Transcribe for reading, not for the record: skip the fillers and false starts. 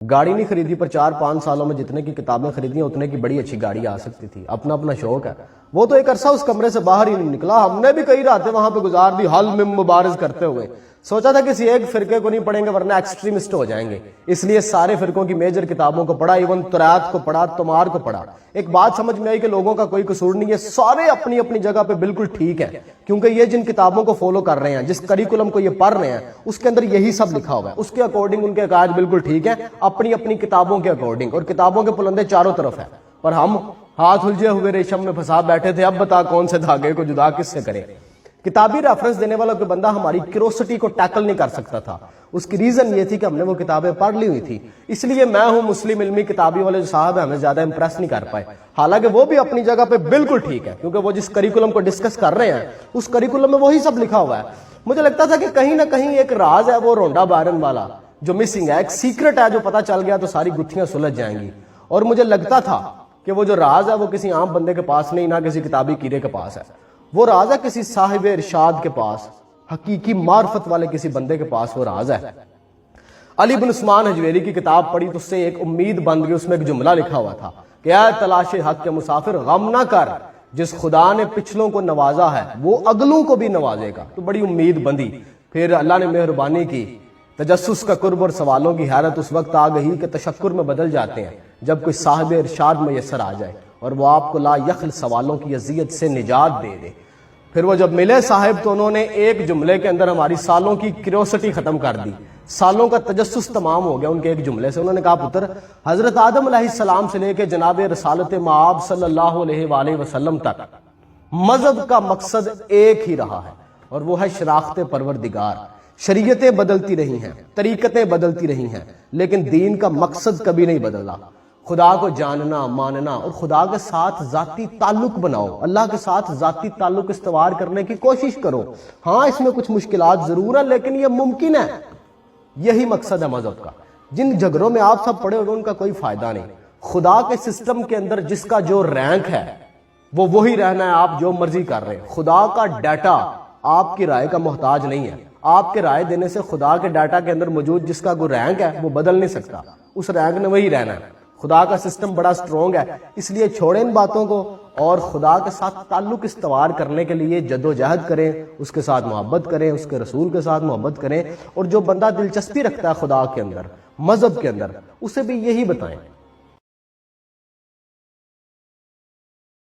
گاڑی نہیں خریدی پر 4-5 سالوں میں جتنے کی کتابیں خریدی ہیں اتنے کی بڑی اچھی گاڑی آ سکتی تھی. اپنا اپنا شوق ہے. وہ تو ایک عرصہ اس کمرے سے باہر ہی نہیں نکلا. ہم نے بھی کئی راتیں وہاں پہ گزار دی حل میں مبارز کرتے ہوئے. سوچا تھا کسی ایک فرقے کو نہیں پڑھیں گے ورنہ ایکسٹریمسٹ ہو جائیں گے. اس لیے سارے فرقوں کی میجر کتابوں کو پڑھا, ایون ترات کو پڑھا, تمار کو پڑھا. ایک بات سمجھ میں آئی کہ لوگوں کا کوئی قصور نہیں ہے, سارے اپنی اپنی جگہ پہ بالکل ٹھیک ہے, کیونکہ یہ جن کتابوں کو فالو کر رہے ہیں, جس کریکولم کو یہ پڑھ رہے ہیں, اس کے اندر یہی سب لکھا ہوا ہے. اس کے اکارڈنگ ان کے عقائد بالکل ٹھیک ہے, اپنی اپنی کتابوں کے اکارڈنگ. اور کتابوں کے پلندے چاروں طرف ہیں, پر ہم ہاتھ الجھے ہوئے ریشم میں پھنسا بیٹھے تھے. اب بتا کون سے دھاگے کو جدا کس سے کریں. کتابی ریفرنس دینے والا کوئی بندہ ہماری کیوریوسٹی کو ٹیکل نہیں کر سکتا تھا. اس کی ریزن یہ تھی کہ ہم نے وہ کتابیں پڑھ لی ہوئی تھی. اس لیے میں ہوں مسلم علمی کتابی والے جو صاحب ہیں ہمیں زیادہ امپریس نہیں کر پائے, حالانکہ وہ بھی اپنی جگہ پہ بالکل ٹھیک ہے, کیونکہ وہ جس کریکولم کو ڈسکس کر رہے ہیں اس کریکولم میں وہی سب لکھا ہوا ہے. مجھے لگتا تھا کہ کہیں نہ کہیں ایک راز ہے وہ رونڈا بارن والا جو مسنگ ہے, ایک سیکرٹ ہے جو پتہ چل گیا تو ساری گتھیاں سلجھ جائیں گی. اور مجھے لگتا تھا کہ وہ جو راز ہے وہ کسی عام بندے کے پاس نہیں, نہ کسی کتابی کیڑے کے پاس ہے. وہ راز ہے کسی صاحب ارشاد کے پاس, حقیقی معرفت والے کسی بندے کے پاس وہ راز ہے. علی بن عثمان حجویری کی کتاب پڑھی تو اس سے ایک امید بن گئی. اس میں ایک جملہ لکھا ہوا تھا کہ اے تلاش حق کے مسافر غم نہ کر, جس خدا نے پچھلوں کو نوازا ہے وہ اگلوں کو بھی نوازے گا. تو بڑی امید بندی. پھر اللہ نے مہربانی کی, تجسس کا قرب اور سوالوں کی حیرت اس وقت آ گئی کہ تشکر میں بدل جاتے ہیں جب کوئی صاحب ارشاد میسر آ جائے اور وہ آپ کو لا یخل سوالوں کی اذیت سے نجات دے دے. پھر وہ جب ملے صاحب تو انہوں نے ایک جملے کے اندر ہماری سالوں کی کیوریوسٹی ختم کر دی, سالوں کا تجسس تمام ہو گیا ان کے ایک جملے سے. انہوں نے کہا پتر, حضرت آدم علیہ السلام سے لے کے جناب رسالت مآب صلی اللہ علیہ وآلہ وسلم تک مذہب کا مقصد ایک ہی رہا ہے, اور وہ ہے شناخت پروردگار. شریعتیں بدلتی رہی ہیں, طریقتیں بدلتی رہی ہیں, لیکن دین کا مقصد کبھی نہیں بدلا. خدا کو جاننا, ماننا, اور خدا کے ساتھ ذاتی تعلق بناؤ. اللہ کے ساتھ ذاتی تعلق استوار کرنے کی کوشش کرو. ہاں اس میں کچھ مشکلات ضرور ہیں, لیکن یہ ممکن ہے. یہی مقصد ہے مذہب کا. جن جھگڑوں میں آپ سب پڑے ہوئے ان کا کوئی فائدہ نہیں. خدا کے سسٹم کے اندر جس کا جو رینک ہے وہ وہی رہنا ہے, آپ جو مرضی کر رہے ہیں. خدا کا ڈیٹا آپ کی رائے کا محتاج نہیں ہے. آپ کے رائے دینے سے خدا کے ڈیٹا کے اندر موجود جس کا کوئی رینک ہے وہ بدل نہیں سکتا. اس رینک نے وہی رہنا ہے. خدا کا سسٹم بڑا سٹرونگ ہے, اس لیے چھوڑیں ان باتوں کو اور خدا کے ساتھ تعلق استوار کرنے کے لیے جدوجہد کریں, اس کے ساتھ محبت کریں, اس کے رسول کے ساتھ محبت کریں. اور جو بندہ دلچسپی رکھتا ہے خدا کے اندر, مذہب کے اندر, اسے بھی یہی بتائیں.